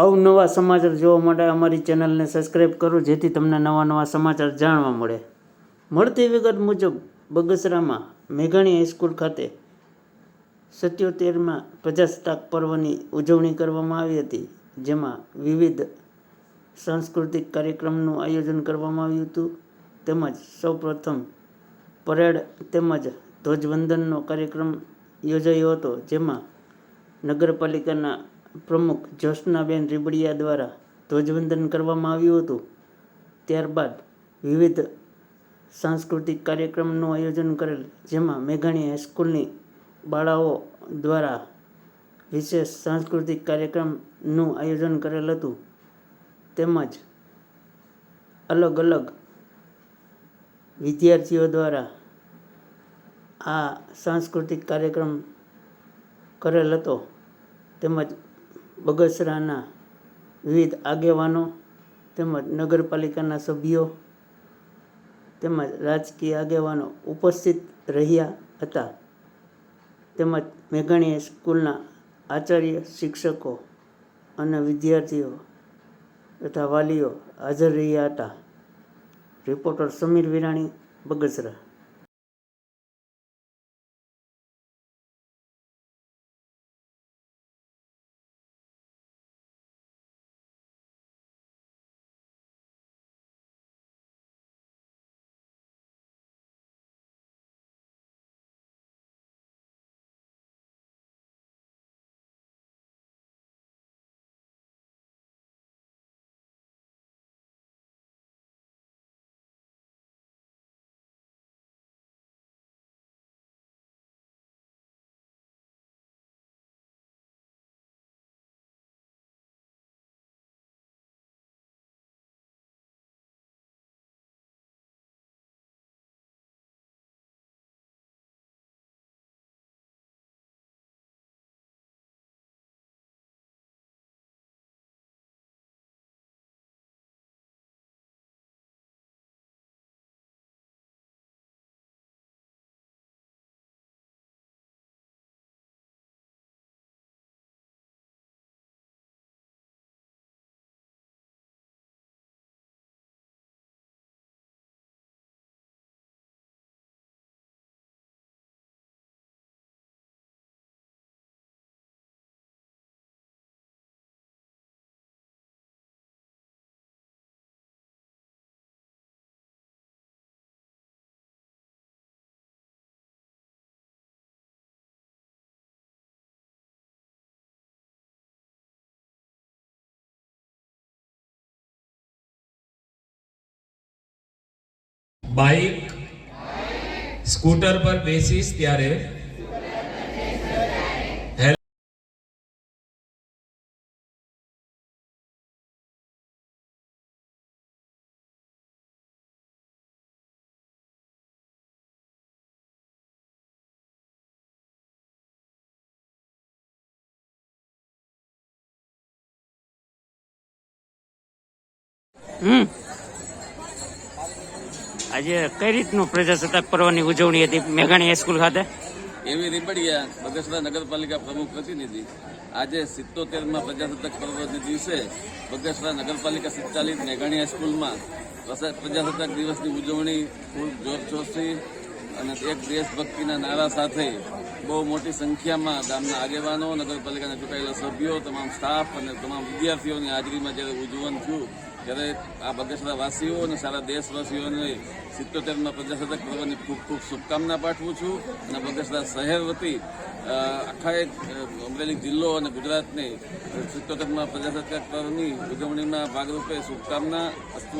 અવનવા સમાચાર જોવા માટે અમારી ચેનલને સબસ્ક્રાઈબ કરો, જેથી તમને નવા નવા સમાચાર જાણવા મળે. મળતી વિગત મુજબ બગસરામાં મેઘાણી હાઈસ્કૂલ ખાતે 77મા પ્રજાસત્તાક પર્વની ઉજવણી કરવામાં આવી હતી, જેમાં વિવિધ સાંસ્કૃતિક કાર્યક્રમનું આયોજન કરવામાં આવ્યું હતું. તેમજ સૌપ્રથમ પરેડ તેમજ ધ્વજવંદનનો કાર્યક્રમ યોજાયો હતો, જેમાં નગરપાલિકાના પ્રમુખ જ્યોત્સનાબેન રીબડિયા દ્વારા ધ્વજવંદન કરવામાં આવ્યું હતું. ત્યારબાદ વિવિધ સાંસ્કૃતિક કાર્યક્રમનું આયોજન કરેલ, જેમાં મેઘાણી હાઈસ્કૂલની બાળાઓ દ્વારા વિશેષ સાંસ્કૃતિક કાર્યક્રમનું આયોજન કરેલ હતું. તેમજ અલગ અલગ વિદ્યાર્થીઓ દ્વારા આ સાંસ્કૃતિક કાર્યક્રમ કરેલ હતો. તેમજ બગસરાના વિવિધ આગેવાનો તેમજ નગરપાલિકાના સભ્યો તેમજ રાજકીય આગેવાનો ઉપસ્થિત રહ્યા હતા. તેમજ મેઘાણી સ્કૂલના આચાર્ય, શિક્ષકો અને વિદ્યાર્થીઓ તથા વાલીઓ હાજર રહ્યા હતા. Reporter Sameer Virani, Bagasara. Bike scooter પર બેસીશ ત્યારે આજે કઈ રીતનું પ્રજાસત્તાક પર્વની ઉજવણી હતી મેઘાણી હાઈસ્કૂલ ખાતે? એવી રીબડિયા, બગસરા નગરપાલિકા પ્રમુખ પ્રતિનિધિ. આજે 77મા પ્રજાસત્તાક પર્વના દિવસે બગસરા નગરપાલિકા સંચાલિત મેઘાણી હાઈસ્કૂલમાં પ્રજાસત્તાક દિવસની ઉજવણી ખૂબ જોરશોરથી અને એક દેશભક્તિના નારા સાથે બહુ મોટી સંખ્યામાં ગામના આગેવાનો, નગરપાલિકાના ચૂંટાયેલા સભ્યો, તમામ સ્ટાફ અને તમામ વિદ્યાર્થીઓની હાજરીમાં જ્યારે ઉજવણ થયું, ત્યારે આ બગસરા વાસીઓ અને સારા દેશવાસીઓને 77મા પ્રજાસત્તાક પર્વની ખૂબ ખૂબ શુભકામના પાઠવું છું. અને બગસરા શહેર વતી આખા એક અમરેલી જિલ્લો અને ગુજરાતને 77મા પ્રજાસત્તાક પર્વની ઉજવણીના ભાગરૂપે શુભકામના. અસ્તુ.